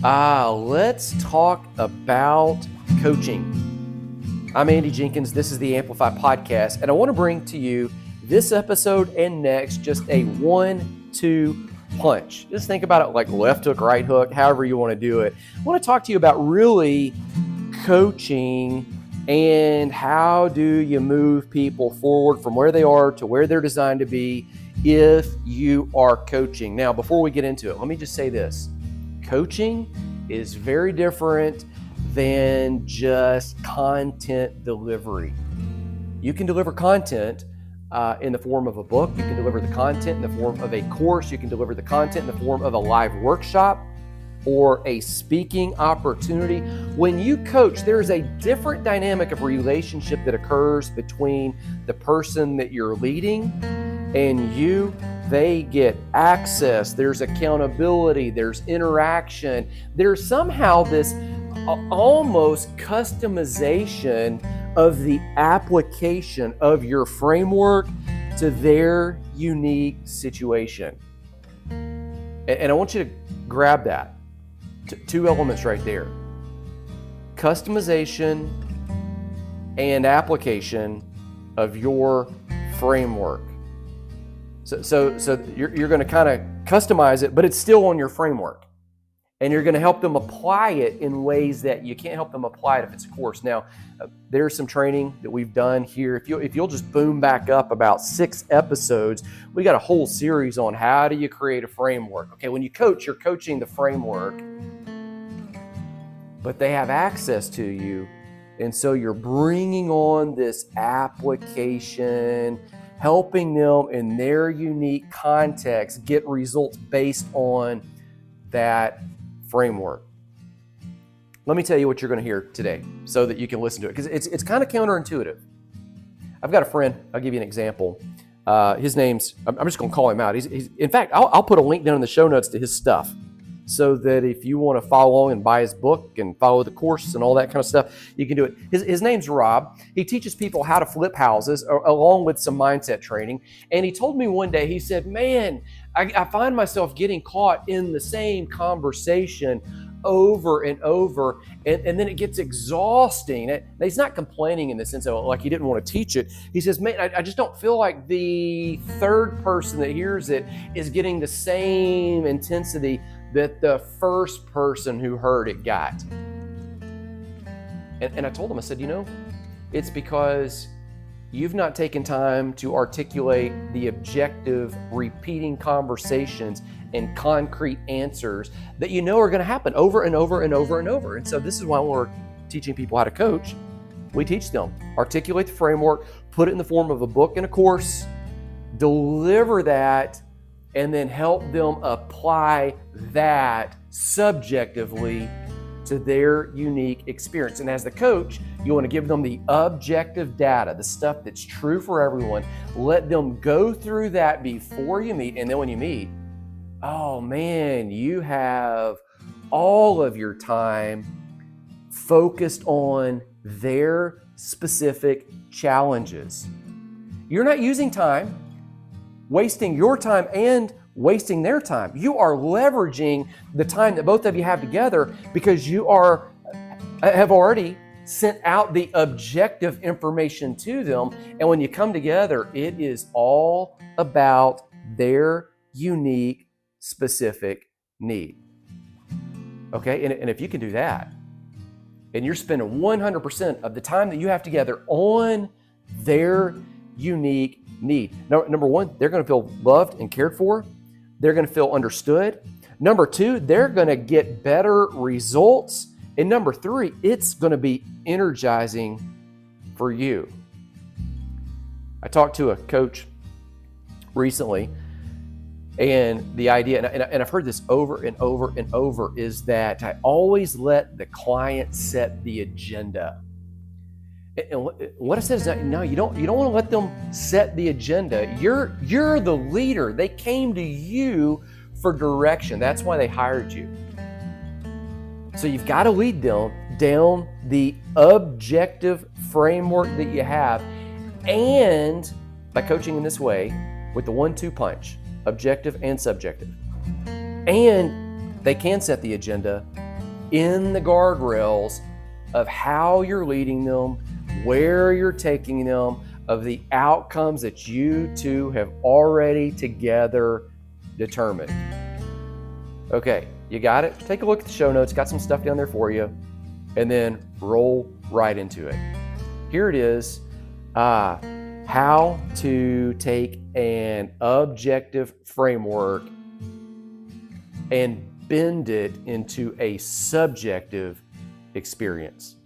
Let's talk about coaching. I'm Andy Jenkins. This is the Amplify Podcast, and I want to bring to you this episode and next just a 1-2 punch. Just think about it like left hook, right hook, however you want to do it. I want to talk to you about really coaching and how do you move people forward from where they are to where they're designed to be if you are coaching. Now, before we get into it, let me just say this. Coaching is very different than just content delivery. You can deliver content in the form of a book. You can deliver the content in the form of a course. You can deliver the content in the form of a live workshop or a speaking opportunity. When you coach, there's a different dynamic of relationship that occurs between the person that you're leading and you. They get access, there's accountability, there's interaction, there's somehow this almost customization of the application of your framework to their unique situation. And I want you to grab that. Two elements right there. Customization and application of your framework. So you're going to kind of customize it, but it's still on your framework. And you're going to help them apply it in ways that you can't help them apply it if it's a course. Now, there's some training that we've done here. If you'll just boom back up about 6 episodes, we got a whole series on how do you create a framework. Okay, when you coach, you're coaching the framework, but they have access to you. And so you're bringing on this application, helping them in their unique context get results based on that framework. Let me tell you what you're going to hear today so that you can listen to it, because it's kind of counterintuitive. I've got a friend, I'll give you an example. His name's, I'm just going to call him out. He's in fact, I'll put a link down in the show notes to his stuff so that if you want to follow along and buy his book and follow the course and all that kind of stuff, you can do it. His name's Rob. He teaches people how to flip houses along with some mindset training. And he told me one day, he said, man, I find myself getting caught in the same conversation over and over, and then it gets exhausting. And he's not complaining in the sense of like he didn't want to teach it. He says, man, I just don't feel like the third person that hears it is getting the same intensity that the first person who heard it got. And I told him, I said, it's because you've not taken time to articulate the objective, repeating conversations and concrete answers that are going to happen over and over and over and over. And so this is why we're teaching people how to coach. We teach them, articulate the framework, put it in the form of a book and a course, deliver that, and then help them apply that subjectively to their unique experience. And as the coach, you want to give them the objective data, the stuff that's true for everyone. Let them go through that before you meet. And then when you meet, oh man, you have all of your time focused on their specific challenges. You're not using time, wasting your time and wasting their time. You are leveraging the time that both of you have together because you have already sent out the objective information to them. And when you come together, it is all about their unique, specific need. Okay, and if you can do that, and you're spending 100% of the time that you have together on their unique need. Number one, they're going to feel loved and cared for. They're going to feel understood. Number two, they're going to get better results. And number three, it's going to be energizing for you. I talked to a coach recently, and the idea, and I've heard this over and over and over, is that I always let the client set the agenda. And what I said is that no, you don't want to let them set the agenda. You're the leader. They came to you for direction. That's why they hired you. So you've got to lead them down the objective framework that you have. And by coaching in this way, with the 1-2 punch, objective and subjective. And they can set the agenda in the guardrails of how you're leading them, where you're taking them, of the outcomes that you two have already together determined. Okay, you got it? Take a look at the show notes, got some stuff down there for you, and then roll right into it. Here it is, how to take an objective framework and bend it into a subjective experience.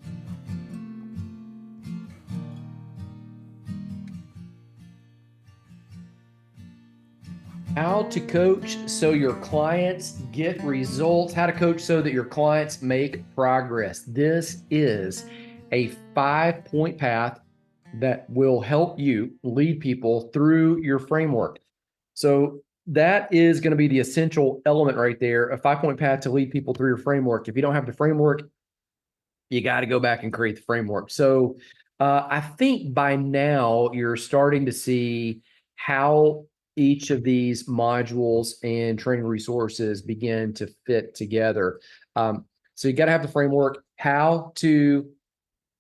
How to coach so your clients get results. How to coach so that your clients make progress. This is a 5-point path that will help you lead people through your framework. So that is going to be the essential element right there, a 5-point path to lead people through your framework. If you don't have the framework, you got to go back and create the framework. So I think by now you're starting to see how each of these modules and training resources begin to fit together. So you got to have the framework, how to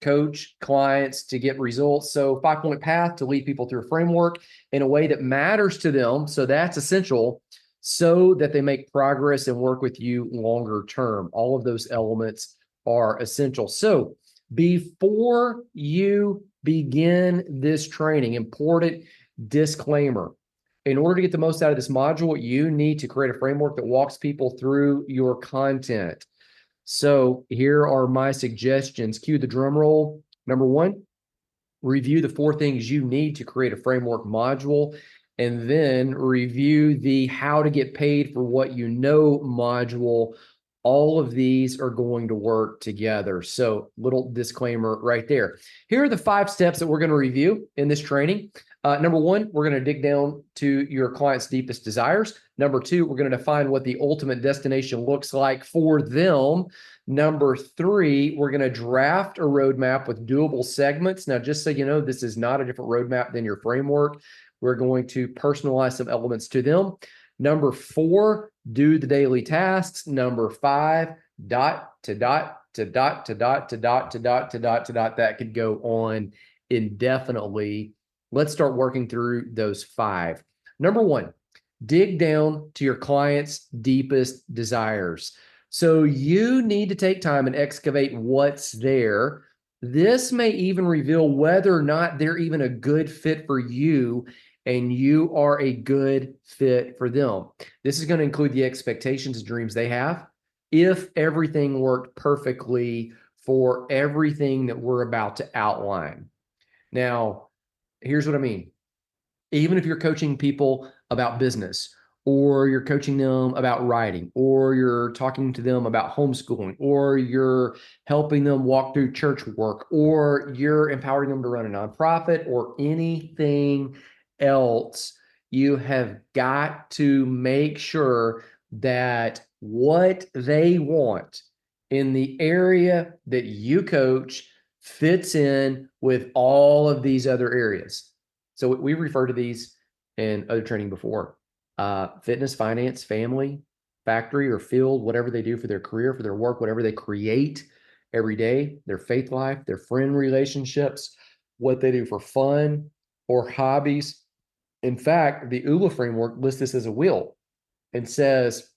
coach clients to get results. So 5-point path to lead people through a framework in a way that matters to them. So that's essential so that they make progress and work with you longer term. All of those elements are essential. So before you begin this training, important disclaimer. In order to get the most out of this module, you need to create a framework that walks people through your content. So here are my suggestions. Cue the drum roll. Number 1, review the 4 things you need to create a framework module, and then review the how to get paid for what you know module. All of these are going to work together. So little disclaimer right there. Here are the 5 steps that we're going to review in this training. Number 1, we're going to dig down to your client's deepest desires. Number 2, we're going to define what the ultimate destination looks like for them. Number 3, we're going to draft a roadmap with doable segments. Now, just so you know, this is not a different roadmap than your framework. We're going to personalize some elements to them. Number 4, do the daily tasks. Number 5, dot to dot to dot to dot to dot to dot to dot to dot. That could go on indefinitely. Let's start working through those 5. Number 1, dig down to your client's deepest desires. So you need to take time and excavate what's there. This may even reveal whether or not they're even a good fit for you and you are a good fit for them. This is going to include the expectations and dreams they have. If everything worked perfectly for everything that we're about to outline. Now, here's what I mean. Even if you're coaching people about business, or you're coaching them about writing, or you're talking to them about homeschooling, or you're helping them walk through church work, or you're empowering them to run a nonprofit, or anything else, you have got to make sure that what they want in the area that you coach fits in with all of these other areas. So we refer to these in other training before. Fitness, finance, family, factory or field, whatever they do for their career, for their work, whatever they create every day, their faith life, their friend relationships, what they do for fun or hobbies. In fact, the ULA framework lists this as a wheel and says,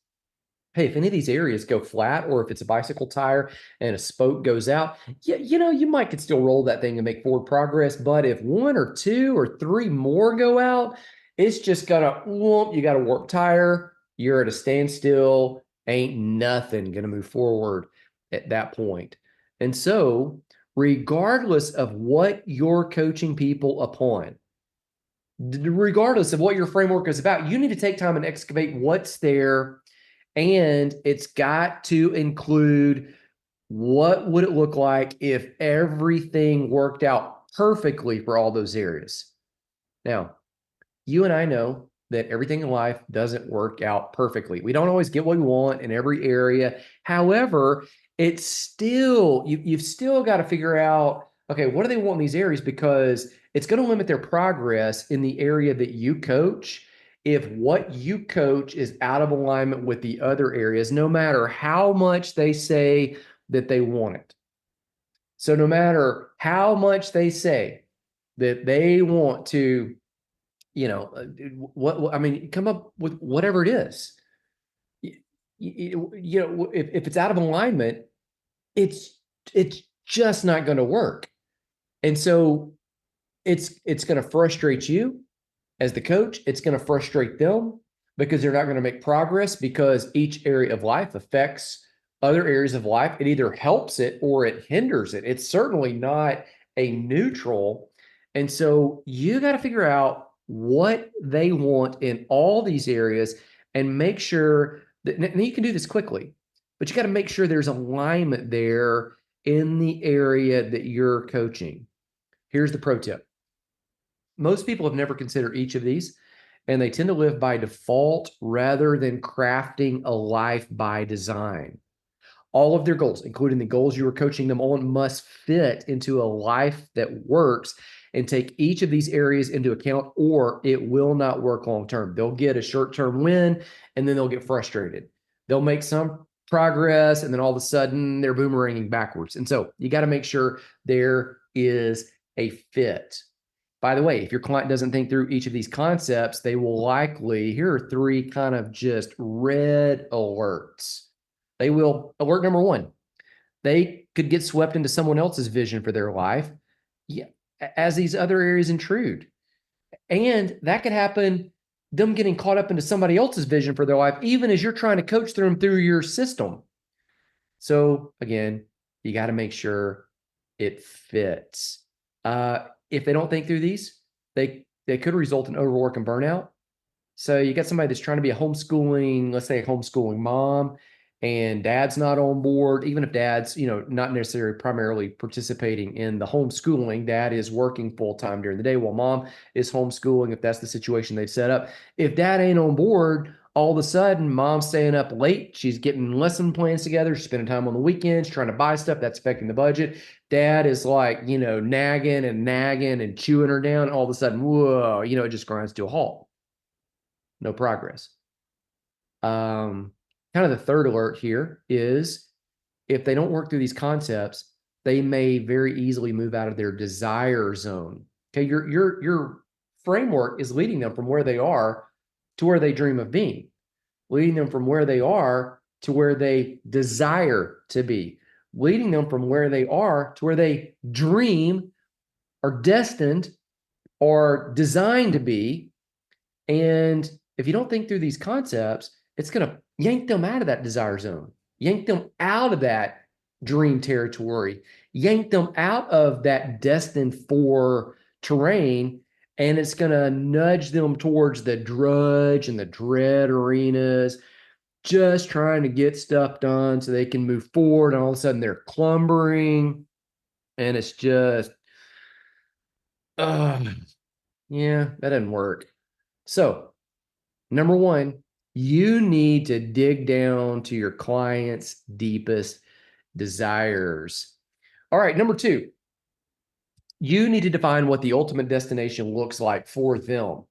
hey, if any of these areas go flat, or if it's a bicycle tire and a spoke goes out, you might could still roll that thing and make forward progress. But if 1 or 2 or 3 more go out, it's just gonna, you got a warped tire, you're at a standstill, ain't nothing gonna move forward at that point. And so, regardless of what you're coaching people upon, regardless of what your framework is about, you need to take time and excavate what's there. And it's got to include what would it look like if everything worked out perfectly for all those areas. Now, you and I know that everything in life doesn't work out perfectly. We don't always get what we want in every area. However, it's still, you've still got to figure out, okay, what do they want in these areas? Because it's going to limit their progress in the area that you coach. if what you coach is out of alignment with the other areas, no matter how much they say that they want it. So no matter how much they say that they want to, what I mean, come up with whatever it is. If it's out of alignment, it's it's just not going to work. And so it's going to frustrate you as the coach. It's going to frustrate them because they're not going to make progress, because each area of life affects other areas of life. It either helps it or it hinders it. It's certainly not a neutral. And so you got to figure out what they want in all these areas and make sure that, and you can do this quickly, but you got to make sure there's alignment there in the area that you're coaching. Here's the pro tip. Most people have never considered each of these, and they tend to live by default rather than crafting a life by design. All of their goals, including the goals you are coaching them on, must fit into a life that works and take each of these areas into account, or it will not work long term. They'll get a short-term win, and then they'll get frustrated. They'll make some progress, and then all of a sudden they're boomeranging backwards. And so you got to make sure there is a fit. By the way, if your client doesn't think through each of these concepts, they will likely, here are three kind of just red alerts. They will, alert number one, they could get swept into someone else's vision for their life, as these other areas intrude. And that could happen, them getting caught up into somebody else's vision for their life, even as you're trying to coach them through your system. So again, you got to make sure it fits. If they don't think through these, they could result in overwork and burnout. So you got somebody that's trying to be let's say a homeschooling mom, and dad's not on board. Even if dad's, not necessarily primarily participating in the homeschooling, dad is working full time during the day while mom is homeschooling, if that's the situation they've set up. If dad ain't on board, all of a sudden mom's staying up late. She's getting lesson plans together. She's spending time on the weekends trying to buy stuff. That's affecting the budget. Dad is like, nagging and chewing her down. All of a sudden, whoa, it just grinds to a halt. No progress. Kind of the third alert here is, if they don't work through these concepts, they may very easily move out of their desire zone. Okay, your framework is leading them from where they are to where they dream of being, leading them from where they are to where they desire to be, leading them from where they are to where they dream, are destined, or designed to be. And if you don't think through these concepts, it's going to yank them out of that desire zone, yank them out of that dream territory, yank them out of that destined for terrain, and it's going to nudge them towards the drudge and the dread arenas, just trying to get stuff done so they can move forward. And all of a sudden they're clumbering, and it's just, yeah, that doesn't work. So, number one, you need to dig down to your client's deepest desires. All right, number two, you need to define what the ultimate destination looks like for them.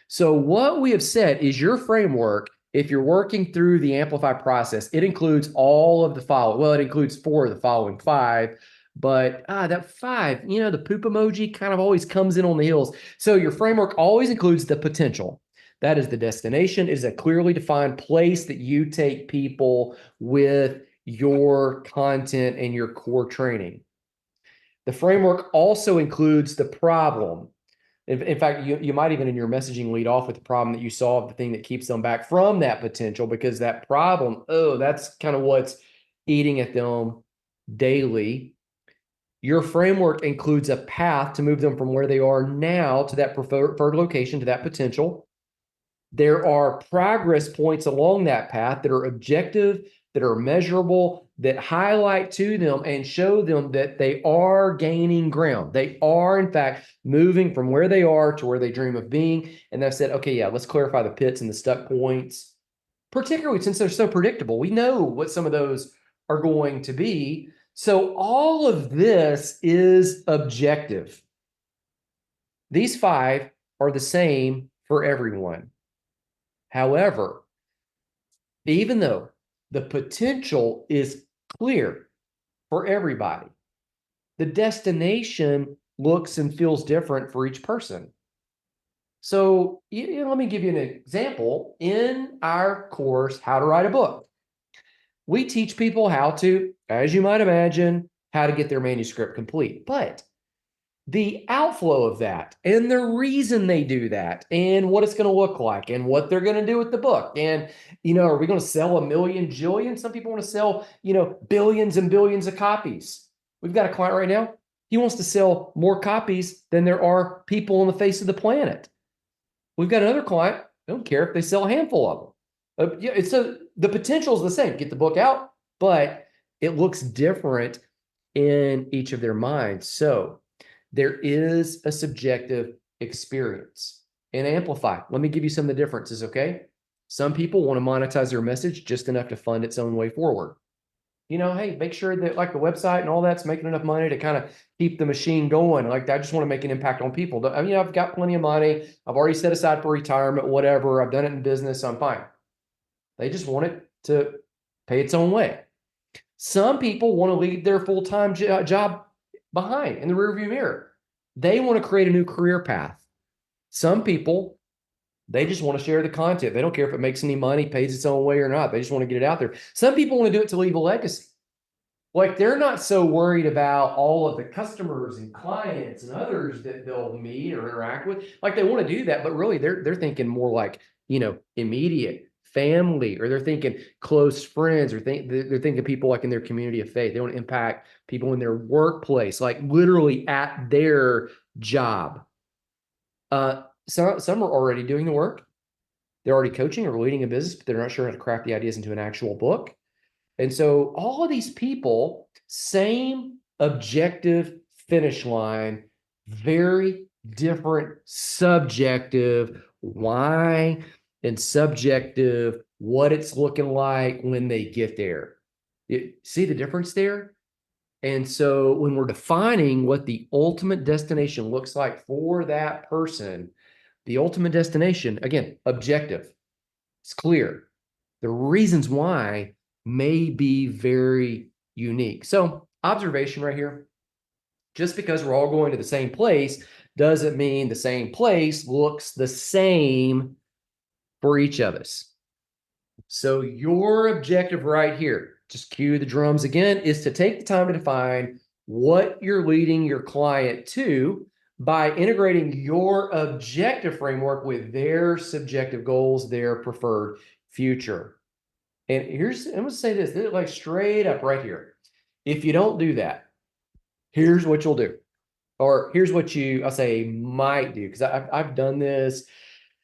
So what we have said is your framework, if you're working through the Amplify process, it includes all of the following. Well, it includes 4 of the following 5, but that 5, the poop emoji kind of always comes in on the heels. So your framework always includes the potential. That is the destination. It is a clearly defined place that you take people with your content and your core training. The framework also includes the problem. In fact, you might even in your messaging lead off with the problem that you solve, the thing that keeps them back from that potential, because that problem, that's kind of what's eating at them daily. Your framework includes a path to move them from where they are now to that preferred location, to that potential. There are progress points along that path that are objective, that are measurable, that highlight to them and show them that they are gaining ground. They are, in fact, moving from where they are to where they dream of being. And they've said, okay, yeah, let's clarify the pits and the stuck points, particularly since they're so predictable. We know what some of those are going to be. So all of this is objective. These 5 are the same for everyone. However, even though the potential is clear for everybody, the destination looks and feels different for each person. So let me give you an example. In our course, How to Write a Book, we teach people how to, as you might imagine, how to get their manuscript complete. But the outflow of that and the reason they do that and what it's going to look like and what they're going to do with the book. And, are we going to sell a million, jillion? Some people want to sell, billions and billions of copies. We've got a client right now. He wants to sell more copies than there are people on the face of the planet. We've got another client. They don't care if they sell a handful of them. So the potential is the same. Get the book out, but it looks different in each of their minds. So there is a subjective experience. And amplify. Let me give you some of the differences, okay? Some people want to monetize their message just enough to fund its own way forward. Hey, make sure that like the website and all that's making enough money to kind of keep the machine going. Like, I just want to make an impact on people. I mean, I've got plenty of money. I've already set aside for retirement, whatever. I've done it in business. So I'm fine. They just want it to pay its own way. Some people want to leave their full-time job behind in the rearview mirror. They want to create a new career path. Some people, they just want to share the content. They don't care if it makes any money, pays its own way or not. They just want to get it out there. Some people want to do it to leave a legacy. Like, they're not so worried about all of the customers and clients and others that they'll meet or interact with. Like, they want to do that, but really they're thinking more like, immediate family, or they're thinking close friends, or they're thinking people like in their community of faith. They want to impact people in their workplace, like literally at their job. Some are already doing the work. They're already coaching or leading a business, but they're not sure how to craft the ideas into an actual book. And so all of these people, same objective finish line, very different subjective why and subjective what it's looking like when they get there. See the difference there? And so when we're defining what the ultimate destination looks like for that person, the ultimate destination, again, objective, it's clear. The reasons why may be very unique. So, observation right here. Just because we're all going to the same place doesn't mean the same place looks the same for each of us. So your objective right here, just cue the drums again, is to take the time to define what you're leading your client to by integrating your objective framework with their subjective goals, their preferred future. And I'm going to say this, like straight up right here. If you don't do that, here's what you'll do. Or here's what I'll say might do, because I've done this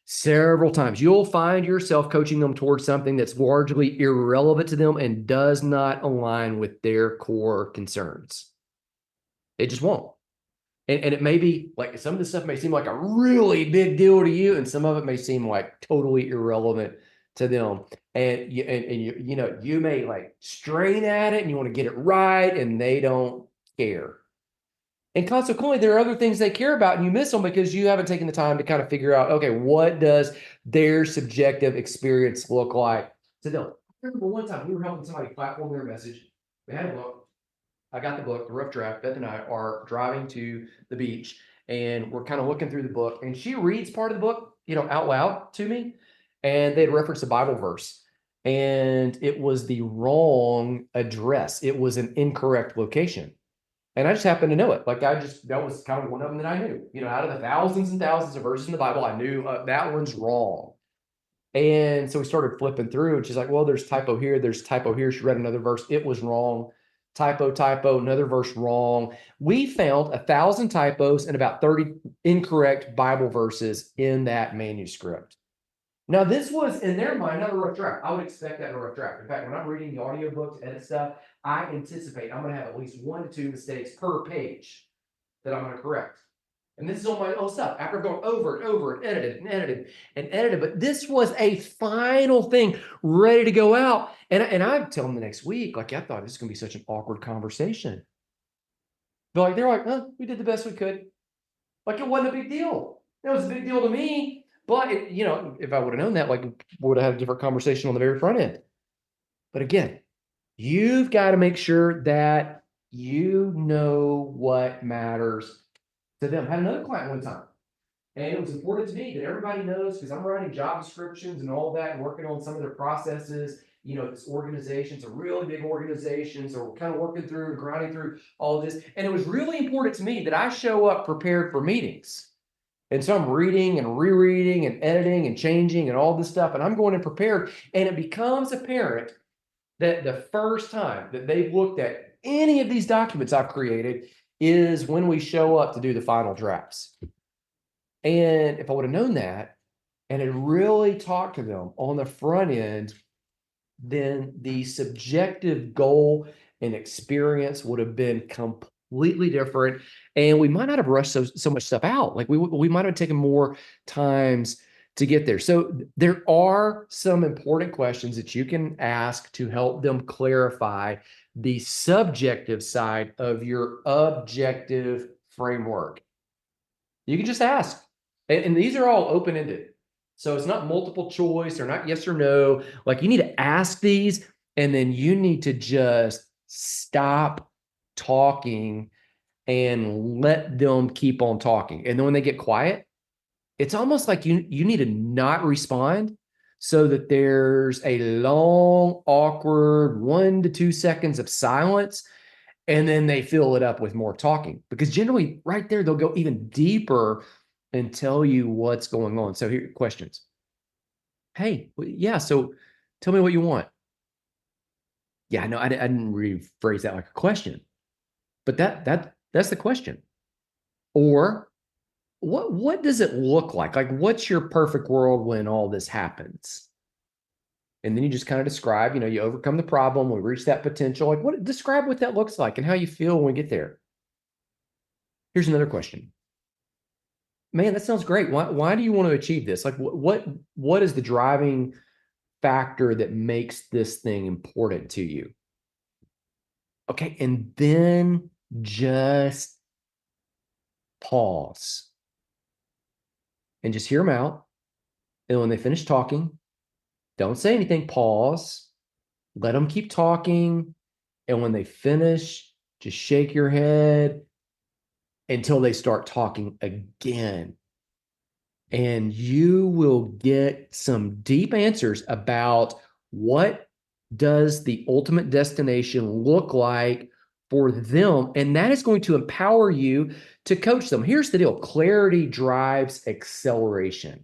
several times. You'll find yourself coaching them towards something that's largely irrelevant to them and does not align with their core concerns. It just won't. And it may be like, some of this stuff may seem like a really big deal to you, and some of it may seem like totally irrelevant to them. And you may like strain at it and you want to get it right, and they don't care. And consequently, there are other things they care about and you miss them because you haven't taken the time to kind of figure out, okay, what does their subjective experience look like to them? I remember one time we were helping somebody platform their message. They had a book. I got the book, the rough draft. Beth and I are driving to the beach and we're kind of looking through the book, and she reads part of the book, out loud to me. And they had referenced a Bible verse, and it was the wrong address. It was an incorrect location. And I just happened to know it. Like, that was kind of one of them that I knew, out of the thousands and thousands of verses in the Bible, I knew that one's wrong. And so we started flipping through, and she's like, well, there's typo here. There's typo here. She read another verse. It was wrong. Typo, another verse wrong. We found 1,000 typos and about 30 incorrect Bible verses in that manuscript. Now, this was, in their mind, not a rough draft. I would expect that in a rough draft. In fact, when I'm reading the audiobooks, edit stuff, I anticipate I'm going to have at least 1 to 2 mistakes per page that I'm going to correct. And this is on my own stuff after I've gone over and over and edited. But this was a final thing ready to go out. And I'd tell them the next week, like, I thought this was going to be such an awkward conversation. They're like, we did the best we could. Like, it wasn't a big deal. It was a big deal to me. But if I would have known that, like, would have had a different conversation on the very front end. But again, you've got to make sure that you know what matters to them. I had another client one time, and it was important to me that everybody knows, because I'm writing job descriptions and all that and working on some of their processes. This organization's a really big organization. So we're kind of working through, grinding through all of this. And it was really important to me that I show up prepared for meetings. And so I'm reading and rereading and editing and changing and all this stuff. And I'm going in prepared. And it becomes apparent that the first time that they've looked at any of these documents I've created is when we show up to do the final drafts. And if I would have known that and had really talked to them on the front end, then the subjective goal and experience would have been completely different. And we might not have rushed so much stuff out. Like we might have taken more times to get there. So there are some important questions that you can ask to help them clarify the subjective side of your objective framework. You can just ask. And these are all open-ended. So it's not multiple choice or not yes or no. Like, you need to ask these, and then you need to just stop talking and let them keep on talking. And then when they get quiet, it's almost like you need to not respond, so that there's a long, awkward 1 to 2 seconds of silence, and then they fill it up with more talking, because generally right there, they'll go even deeper and tell you what's going on. So here are questions. Hey, yeah, so tell me what you want. Yeah, no, I didn't rephrase that like a question, but that's the question. Or what does it look like? Like, what's your perfect world when all this happens? And then you just kind of describe, you overcome the problem, we reach that potential. Like, describe what that looks like and how you feel when we get there. Here's another question. Man, that sounds great. Why do you want to achieve this? Like, what is the driving factor that makes this thing important to you? Okay, and then just pause and just hear them out. And when they finish talking, don't say anything, pause, let them keep talking. And when they finish, just shake your head until they start talking again. And you will get some deep answers about what does the ultimate destination look like for them. And that is going to empower you to coach them. Here's the deal. Clarity drives acceleration.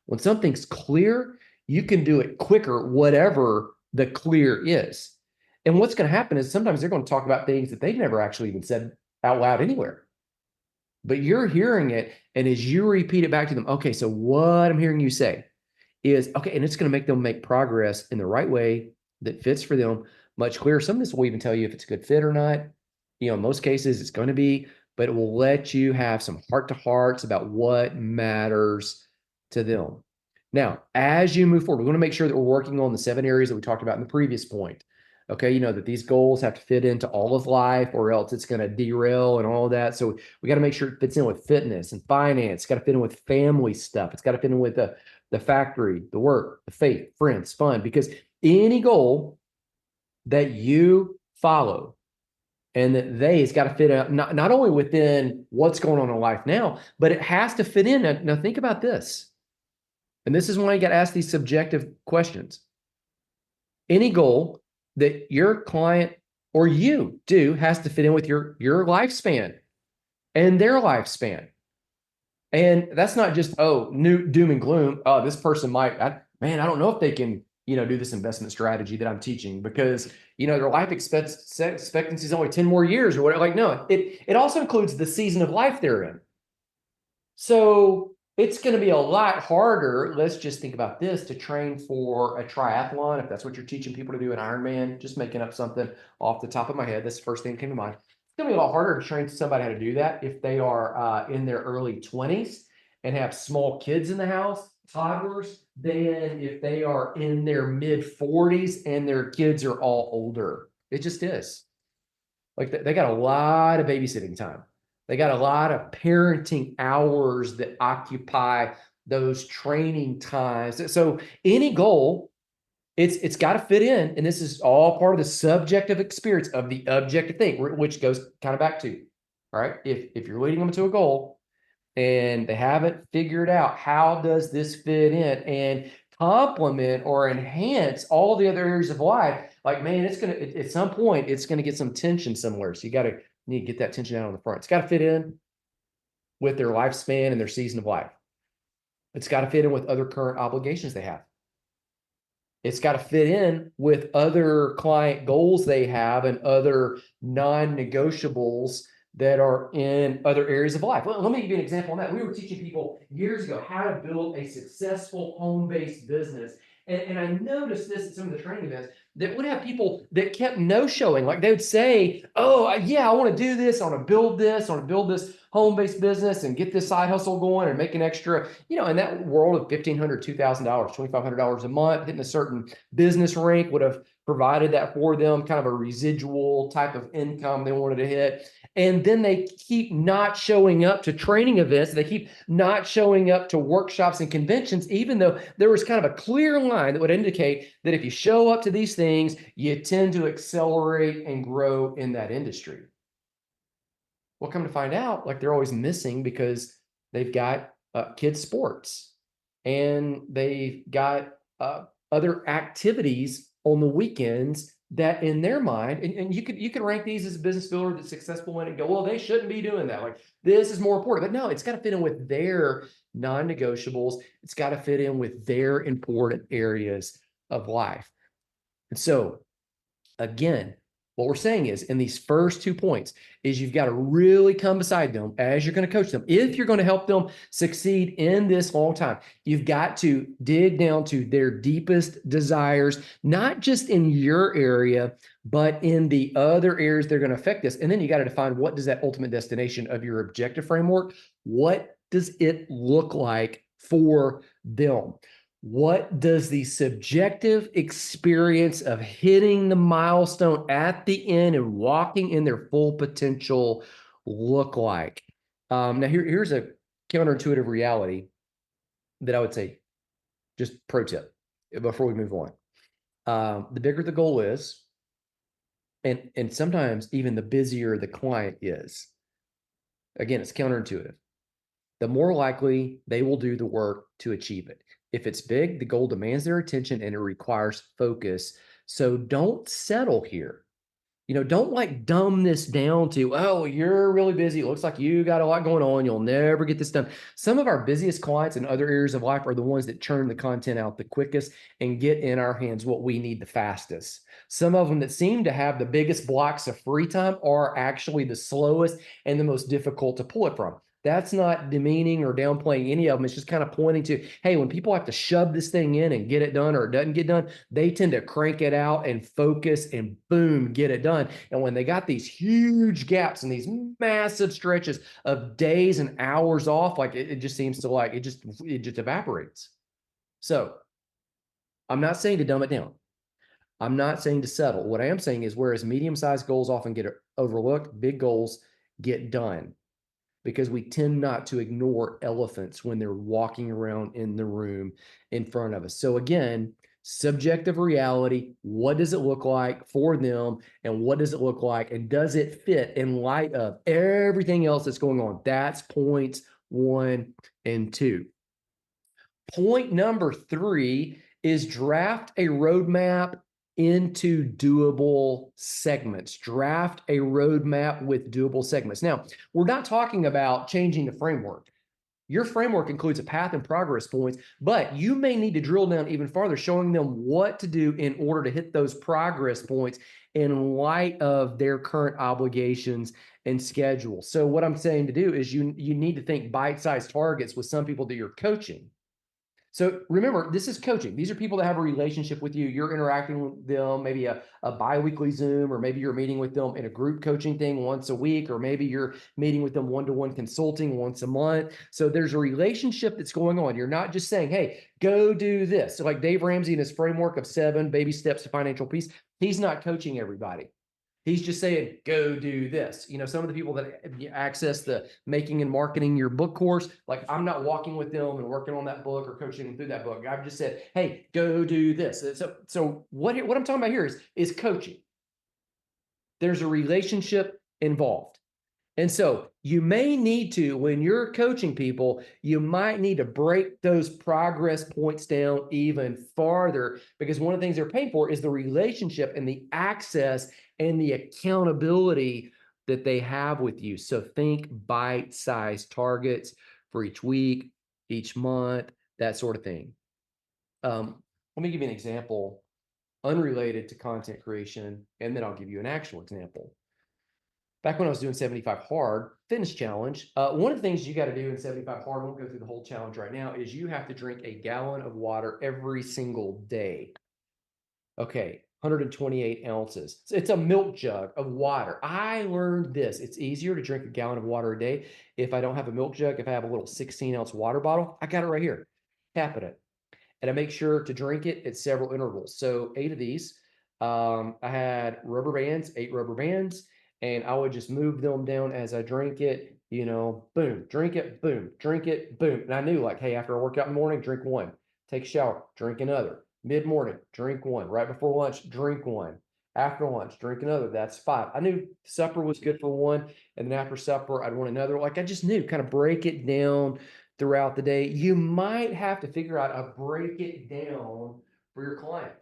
When something's clear, you can do it quicker, whatever the clear is. And what's going to happen is sometimes they're going to talk about things that they've never actually even said out loud anywhere. But you're hearing it, and as you repeat it back to them, okay, so what I'm hearing you say is, okay, and it's going to make them make progress in the right way that fits for them much clearer. Some of this will even tell you if it's a good fit or not. In most cases, it's going to be, but it will let you have some heart-to-hearts about what matters to them. Now, as you move forward, we want to make sure that we're working on the 7 areas that we talked about in the previous point. Okay, that these goals have to fit into all of life, or else it's going to derail and all of that. So we got to make sure it fits in with fitness and finance. It's got to fit in with family stuff. It's got to fit in with the factory, the work, the faith, friends, fun, because any goal that you follow and that it's got to fit out, not only within what's going on in life now, but it has to fit in. Now think about this. And this is why you got to ask these subjective questions. Any goal that your client or you do has to fit in with your lifespan and their lifespan. And that's not just, new doom and gloom. Oh, this person might, I don't know if they can, do this investment strategy that I'm teaching, because, their life expectancy is only 10 more years or whatever. Like, no, it also includes the season of life they're in. So it's going to be a lot harder. Let's just think about this, to train for a triathlon, if that's what you're teaching people to do, an Ironman, just making up something off the top of my head. That's the first thing that came to mind. It's going to be a lot harder to train somebody how to do that if they are in their early 20s and have small kids in the house, toddlers, than if they are in their mid 40s and their kids are all older. It just is. Like, they got a lot of babysitting time. They got a lot of parenting hours that occupy those training times. So any goal, it's got to fit in, and this is all part of the subjective experience of the objective thing, which goes kind of back to, all right, if you're leading them to a goal and they haven't figured out how does this fit in and complement or enhance all the other areas of life, like, man, it's gonna at some point it's gonna get some tension somewhere. So you need to get that tension out on the front. It's got to fit in with their lifespan and their season of life. It's got to fit in with other current obligations they have. It's got to fit in with other client goals they have and other non-negotiables that are in other areas of life. Let me give you an example on that. We were teaching people years ago how to build a successful home-based business. And I noticed this at some of the training events that would have people that kept no-showing. Like they would say, oh, yeah, I want to do this. I want to build this. I want to build this home-based business and get this side hustle going and make an extra, in that world of $1,500, $2,000, $2,500 a month, hitting a certain business rank would have provided that for them, kind of a residual type of income they wanted to hit. And then they keep not showing up to training events. They keep not showing up to workshops and conventions, even though there was kind of a clear line that would indicate that if you show up to these things, you tend to accelerate and grow in that industry. Well, come to find out, like they're always missing because they've got kids' sports and they've got other activities on the weekends that in their mind, and you could rank these as a business builder that's successful in it and go, well, they shouldn't be doing that. Like this is more important. But no, it's got to fit in with their non-negotiables. It's got to fit in with their important areas of life. And so again, what we're saying is in these first 2 points is you've got to really come beside them as you're going to coach them. If you're going to help them succeed in this long time, you've got to dig down to their deepest desires, not just in your area, but in the other areas they're going to affect this. And then you got to define, what does that ultimate destination of your objective framework, what does it look like for them? What does the subjective experience of hitting the milestone at the end and walking in their full potential look like? Now, here's a counterintuitive reality that I would say, just pro tip before we move on. The bigger the goal is, and sometimes even the busier the client is, again, it's counterintuitive, the more likely they will do the work to achieve it. If it's big, the goal demands their attention and it requires focus. So don't settle here. Don't like dumb this down to, oh, you're really busy. It looks like you got a lot going on. You'll never get this done. Some of our busiest clients in other areas of life are the ones that churn the content out the quickest and get in our hands what we need the fastest. Some of them that seem to have the biggest blocks of free time are actually the slowest and the most difficult to pull it from. That's not demeaning or downplaying any of them. It's just kind of pointing to, hey, when people have to shove this thing in and get it done or it doesn't get done, they tend to crank it out and focus and boom, get it done. And when they got these huge gaps and these massive stretches of days and hours off, like it just seems to it just evaporates. So I'm not saying to dumb it down. I'm not saying to settle. What I am saying is, whereas medium-sized goals often get overlooked, big goals get done, because we tend not to ignore elephants when they're walking around in the room in front of us. So again, subjective reality, what does it look like for them and what does it look like and does it fit in light of everything else that's going on? That's points 1 and 2. Point number 3 is draft a roadmap into doable segments. Draft a roadmap with doable segments. Now, we're not talking about changing the framework. Your framework includes a path and progress points, but you may need to drill down even farther, showing them what to do in order to hit those progress points in light of their current obligations and schedule. So what I'm saying to do is you need to think bite-sized targets with some people that you're coaching. So remember, this is coaching. These are people that have a relationship with you. You're interacting with them, maybe a bi-weekly Zoom, or maybe you're meeting with them in a group coaching thing once a week, or maybe you're meeting with them one-to-one consulting once a month. So there's a relationship that's going on. You're not just saying, hey, go do this. So like Dave Ramsey in his framework of 7 baby steps to financial peace, he's not coaching everybody. He's just saying, go do this. Some of the people that access the making and marketing your book course, like I'm not walking with them and working on that book or coaching them through that book. I've just said, hey, go do this. So what I'm talking about here is coaching. There's a relationship involved. And so you may need to, when you're coaching people, you might need to break those progress points down even farther, because one of the things they're paying for is the relationship and the access and the accountability that they have with you. So think bite-sized targets for each week, each month, that sort of thing. Let me give you an example unrelated to content creation, and then I'll give you an actual example. Back when I was doing 75 Hard Fitness Challenge, one of the things you got to do in 75 Hard, I won't go through the whole challenge right now, is you have to drink a gallon of water every single day. Okay, 128 ounces. It's a milk jug of water. I learned this. It's easier to drink a gallon of water a day if I don't have a milk jug. If I have a little 16-ounce water bottle, I got it right here. Tap it. And I make sure to drink it at several intervals. So 8 of these. I had rubber bands, 8 rubber bands, and I would just move them down as I drink it, boom, drink it, boom, drink it, boom. And I knew, like, hey, after I work out in the morning, drink one, take a shower, drink another, mid-morning, drink one, right before lunch, drink one, after lunch, drink another. That's 5. I knew supper was good for one, and then after supper, I'd want another. Like, I just knew, kind of break it down throughout the day. You might have to figure out a break it down for your client.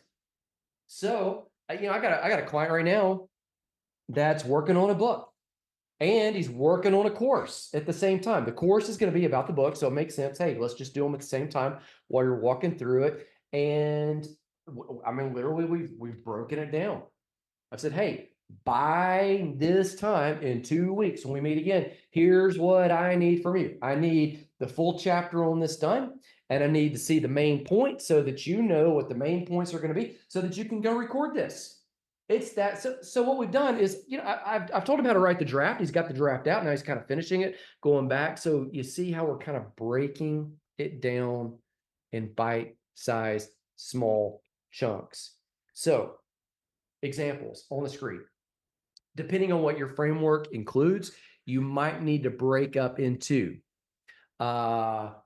So, I got a client right now that's working on a book, and he's working on a course at the same time. The course is going to be about the book, so it makes sense. Hey, let's just do them at the same time while you're walking through it. And I mean, literally, we've broken it down. I said, hey, by this time in 2 weeks, when we meet again, here's what I need from you. I need the full chapter on this done, and I need to see the main points so that you know what the main points are going to be, so that you can go record this. It's that. So what we've done is, I've told him how to write the draft. He's got the draft out. Now he's kind of finishing it, going back. So you see how we're kind of breaking it down in bite-sized, small chunks. So examples on the screen. Depending on what your framework includes, you might need to break up into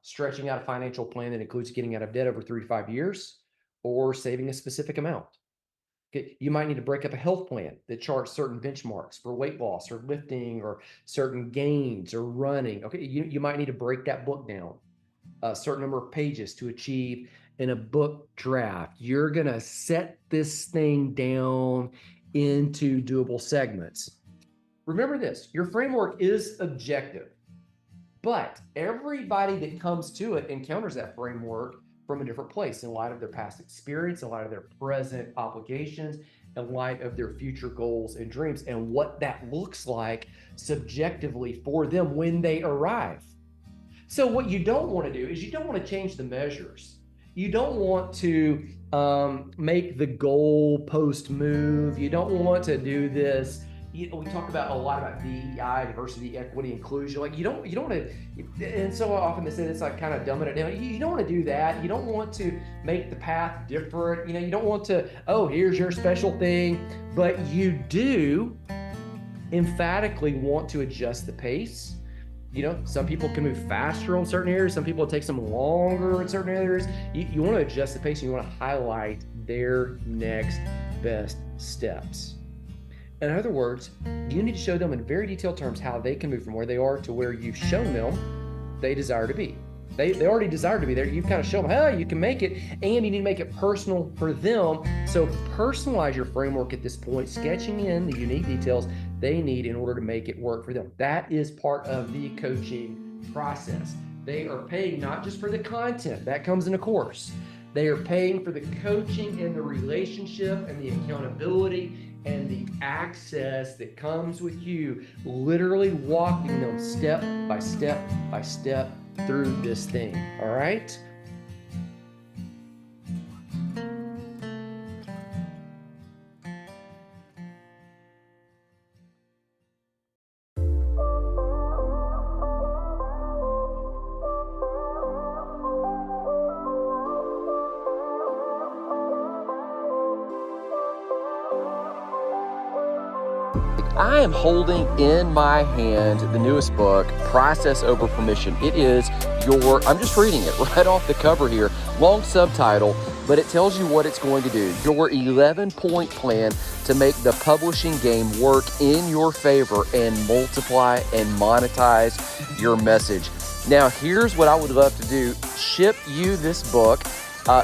stretching out a financial plan that includes getting out of debt over 3 to 5 years, or saving a specific amount. Okay, you might need to break up a health plan that charts certain benchmarks for weight loss or lifting or certain gains or running. Okay, you might need to break that book down a certain number of pages to achieve in a book draft. You're going to set this thing down into doable segments. Remember this, your framework is objective, but everybody that comes to it encounters that framework from a different place in light of their past experience, in light of their present obligations, in light of their future goals and dreams, and what that looks like subjectively for them when they arrive. So what you don't want to do is you don't want to change the measures. You don't want to make the goal post move. You don't want to do this. We talk about a lot about DEI, diversity, equity, inclusion. Like you don't want to, and so often they say it's like kind of dumbing it down. You don't want to do that. You don't want to make the path different. You don't want to, oh, here's your special thing, but you do emphatically want to adjust the pace. Some people can move faster on certain areas. Some people, it takes them longer in certain areas. You want to adjust the pace, and you want to highlight their next best steps. In other words, you need to show them in very detailed terms how they can move from where they are to where you've shown them they desire to be. They already desire to be there. You've kind of shown them how you can make it, and you need to make it personal for them. So personalize your framework at this point, sketching in the unique details they need in order to make it work for them. That is part of the coaching process. They are paying not just for the content that comes in a course. They are paying for the coaching and the relationship and the accountability and the access that comes with you, literally walking them step by step by step through this thing. All right? I am holding in my hand the newest book, Process Over Permission. It is I'm just reading it right off the cover here, long subtitle, but it tells you what it's going to do. Your 11-point plan to make the publishing game work in your favor and multiply and monetize your message. Now, here's what I would love to do. Ship you this book.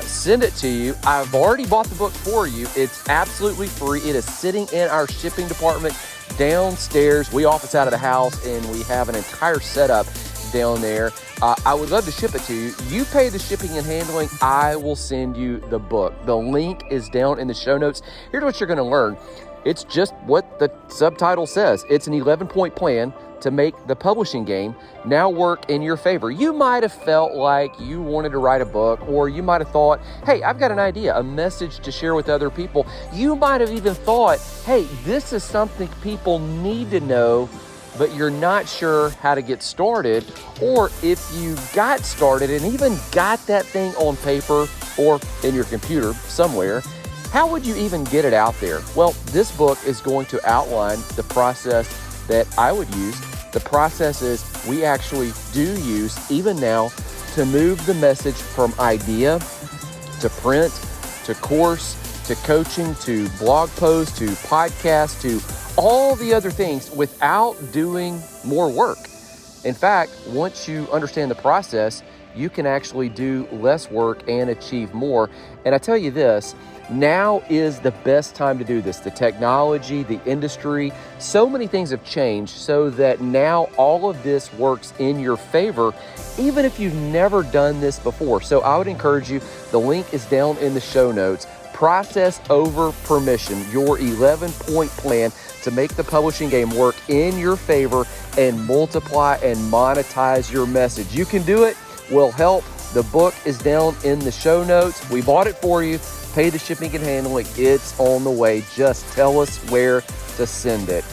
Send it to you. I've already bought the book for you. It's absolutely free. It is sitting in our shipping department downstairs. We office out of the house, and we have an entire setup down there. I would love to ship it to you. You pay the shipping and handling. I will send you the book. The link is down in the show notes. Here's what you're going to learn. It's just what the subtitle says. It's an 11-point plan to make the publishing game now work in your favor. You might have felt like you wanted to write a book, or you might have thought, hey, I've got an idea, a message to share with other people. You might have even thought, hey, this is something people need to know, but you're not sure how to get started. Or if you got started and even got that thing on paper or in your computer somewhere, how would you even get it out there? Well, this book is going to outline the process that I would use, the processes we actually do use even now to move the message from idea to print, to course, to coaching, to blog post, to podcast, to all the other things without doing more work. In fact, once you understand the process, you can actually do less work and achieve more. And I tell you this, now is the best time to do this. The technology, the industry, so many things have changed so that now all of this works in your favor, even if you've never done this before. So I would encourage you, the link is down in the show notes. Process Over Permission, your 11-point plan to make the publishing game work in your favor and multiply and monetize your message. You can do it. We'll help. The book is down in the show notes. We bought it for you. Pay the shipping and handling. It's on the way. Just tell us where to send it.